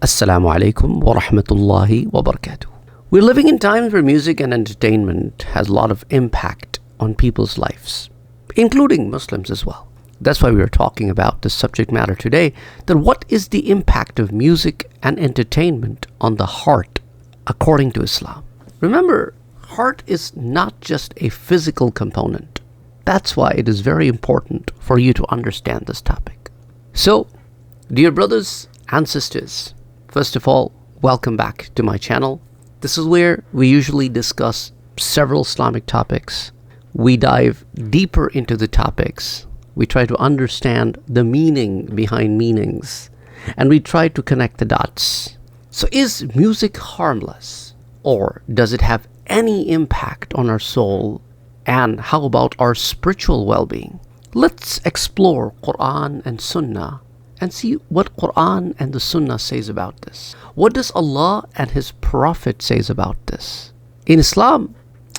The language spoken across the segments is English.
Assalamu alaikum wa rahmatullahi wa barakatuh. We're living in times where music and entertainment has a lot of impact on people's lives, including Muslims as well. That's why we are talking about this subject matter today, that what is the impact of music and entertainment on the heart according to Islam? Remember, heart is not just a physical component. That's why it is very important for you to understand this topic. So, dear brothers and sisters, first of all, welcome back to my channel. This is where we usually discuss several Islamic topics. We dive deeper into the topics. We try to understand the meaning behind meanings. And we try to connect the dots. So is music harmless? Or does it have any impact on our soul? And how about our spiritual well-being? Let's explore Quran and Sunnah and see what Quran and the Sunnah says about this. What does Allah and His Prophet says about this? In Islam,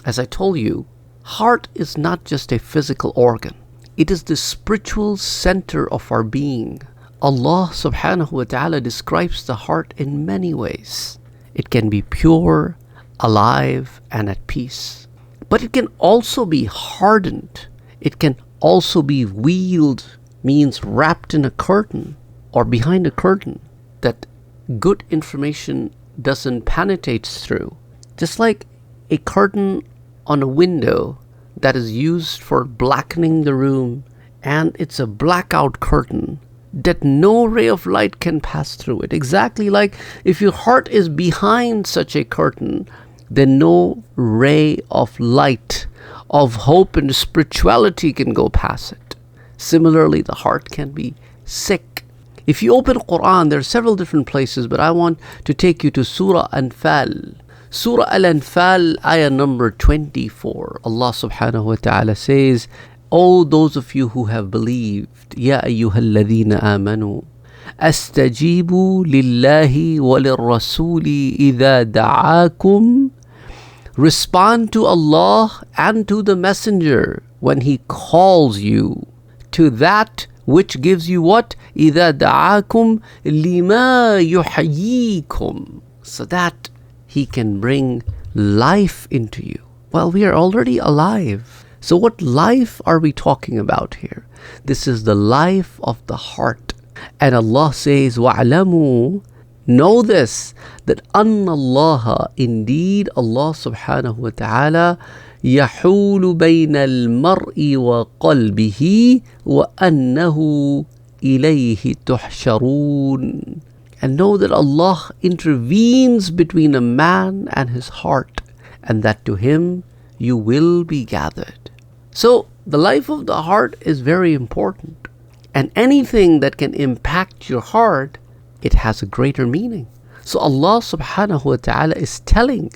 as I told you, heart is not just a physical organ. It is the spiritual center of our being. Allah subhanahu wa ta'ala describes the heart in many ways. It can be pure, alive, and at peace. But it can also be hardened. It can also be veiled, means wrapped in a curtain or behind a curtain that good information doesn't penetrate through. Just like a curtain on a window that is used for blackening the room, and it's a blackout curtain that no ray of light can pass through it. Exactly like if your heart is behind such a curtain, then no ray of light, of hope and spirituality can go past it. Similarly, the heart can be sick. If you open Quran, there are several different places, but I want to take you to Surah Anfal. Surah Al-Anfal, ayah number 24. Allah subhanahu wa ta'ala says, O those of you who have believed, Ya ayyuhalladhina amanu, astajibu lillahi walirrasuli idha da'akum. Respond to Allah and to the Messenger when He calls you to that which gives you what? إِذَا دَعَاكُمْ لِمَا يُحْيِيكُمْ, so that He can bring life into you. Well, we are already alive. So what life are we talking about here? This is the life of the heart. And Allah says, وَعْلَمُوا, know this, that أَنَّ اللَّهَ, indeed Allah subhanahu wa ta'ala, يحول بين المرء وقلبه وأنه إليه تحشرون. And know that Allah intervenes between a man and his heart, and that to Him you will be gathered. So the life of the heart is very important, and anything that can impact your heart, it has a greater meaning. So Allah subhanahu wa ta'ala is telling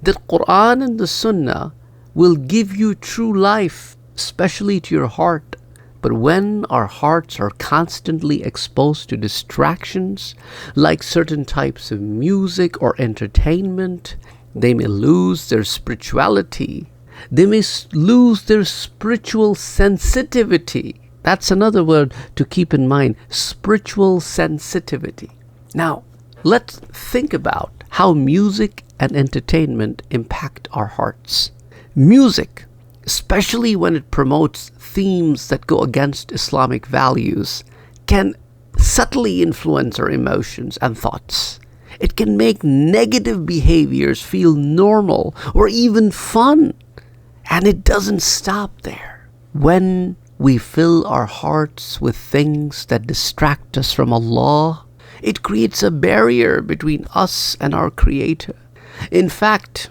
that Quran and the Sunnah will give you true life, especially to your heart. But when our hearts are constantly exposed to distractions, like certain types of music or entertainment, they may lose their spirituality. They may lose their spiritual sensitivity. That's another word to keep in mind, spiritual sensitivity. Now, let's think about how music and entertainment impact our hearts. Music, especially when it promotes themes that go against Islamic values, can subtly influence our emotions and thoughts. It can make negative behaviors feel normal or even fun. And it doesn't stop there. When we fill our hearts with things that distract us from Allah, it creates a barrier between us and our Creator. In fact,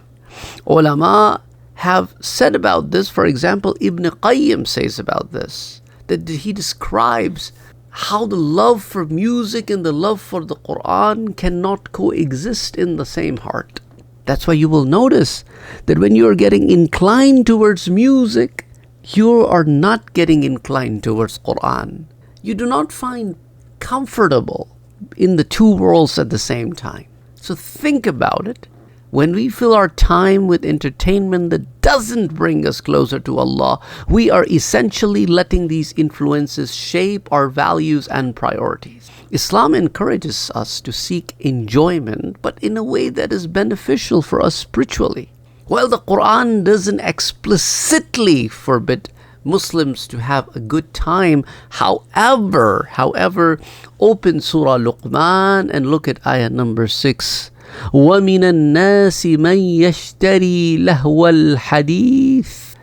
ulama have said about this. For example, Ibn Qayyim says about this, that he describes how the love for music and the love for the Quran cannot coexist in the same heart. That's why you will notice that when you are getting inclined towards music, you are not getting inclined towards Quran. You do not find comfortable in the two worlds at the same time. So think about it. When we fill our time with entertainment that doesn't bring us closer to Allah, we are essentially letting these influences shape our values and priorities. Islam encourages us to seek enjoyment, but in a way that is beneficial for us spiritually. While the Quran doesn't explicitly forbid Muslims to have a good time, however, open Surah Luqman and look at ayah number 6. وَمِنَ النَّاسِ مَنْ يَشْتَرِي لَهْوَ الْحَدِيثِ.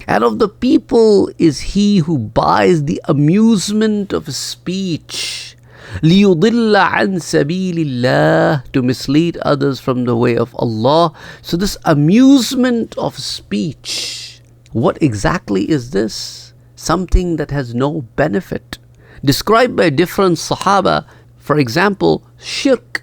And of the people is he who buys the amusement of speech, لِيُضِلَّ عَنْ سَبِيلِ اللَّهِ, to mislead others from the way of Allah. So this amusement of speech, what exactly is this? Something that has no benefit. Described by different Sahaba, for example, shirk.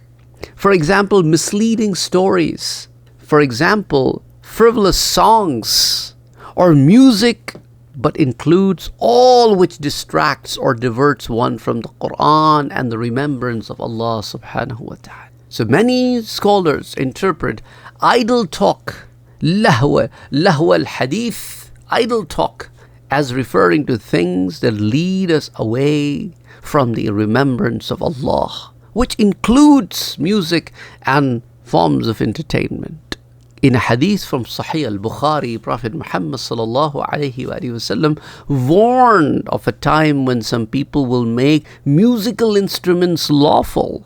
For example, misleading stories. For example, frivolous songs or music, but includes all which distracts or diverts one from the Quran and the remembrance of Allah subhanahu wa ta'ala. So many scholars interpret idle talk, lahwa al-hadith, idle talk, as referring to things that lead us away from the remembrance of Allah, which includes music and forms of entertainment. In a hadith from Sahih al-Bukhari, Prophet Muhammad sallallahu alayhi wa sallam warned of a time when some people will make musical instruments lawful,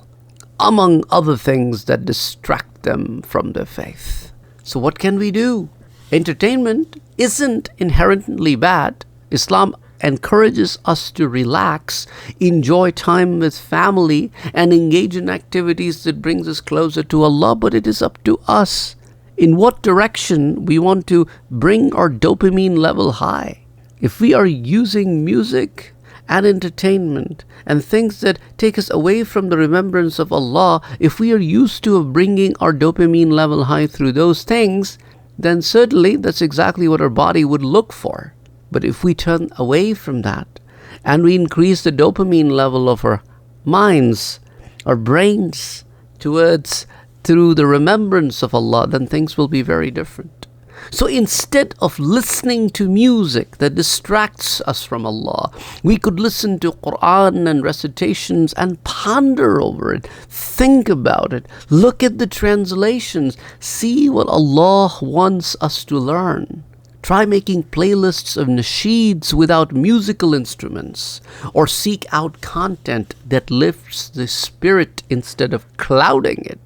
among other things that distract them from their faith. So what can we do? Entertainment isn't inherently bad. Islam encourages us to relax, enjoy time with family, and engage in activities that brings us closer to Allah, but it is up to us in what direction we want to bring our dopamine level high. If we are using music and entertainment and things that take us away from the remembrance of Allah, if we are used to bringing our dopamine level high through those things, then certainly that's exactly what our body would look for. But if we turn away from that and we increase the dopamine level of our minds, our brains, through the remembrance of Allah, then things will be very different. So instead of listening to music that distracts us from Allah, we could listen to Quran and recitations and ponder over it, think about it, look at the translations, see what Allah wants us to learn. Try making playlists of nasheeds without musical instruments, or seek out content that lifts the spirit instead of clouding it.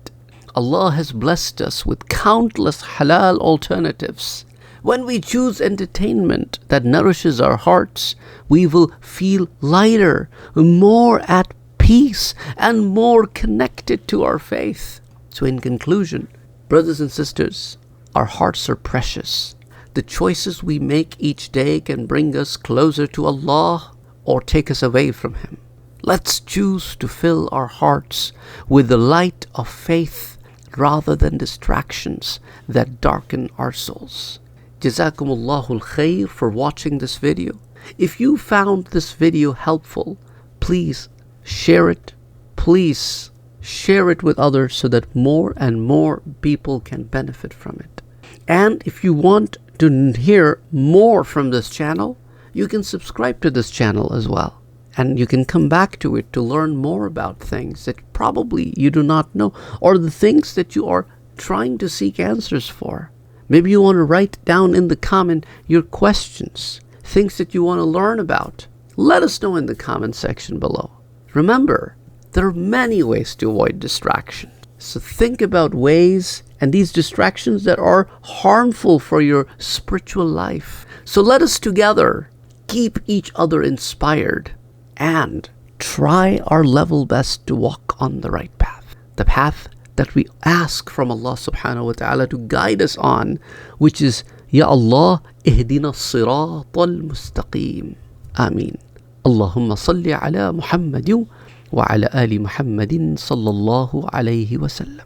Allah has blessed us with countless halal alternatives. When we choose entertainment that nourishes our hearts, we will feel lighter, more at peace, and more connected to our faith. So in conclusion, brothers and sisters, our hearts are precious. The choices we make each day can bring us closer to Allah or take us away from Him. Let's choose to fill our hearts with the light of faith rather than distractions that darken our souls. Jazakumullahu al-khair for watching this video. If you found this video helpful, please share it. Please share it with others so that more and more people can benefit from it. And if you want to hear more from this channel, you can subscribe to this channel as well. And you can come back to it to learn more about things that probably you do not know, or the things that you are trying to seek answers for. Maybe you want to write down in the comment your questions, things that you want to learn about. Let us know in the comment section below. Remember, there are many ways to avoid distraction. So think about ways and these distractions that are harmful for your spiritual life. So let us together keep each other inspired and try our level best to walk on the right path. The path that we ask from Allah subhanahu wa ta'ala to guide us on, which is, Ya Allah, ihdina as-sirat al-mustaqim. Ameen. Allahumma salli ala Muhammadin wa ala ali Muhammadin sallallahu alayhi wa sallam.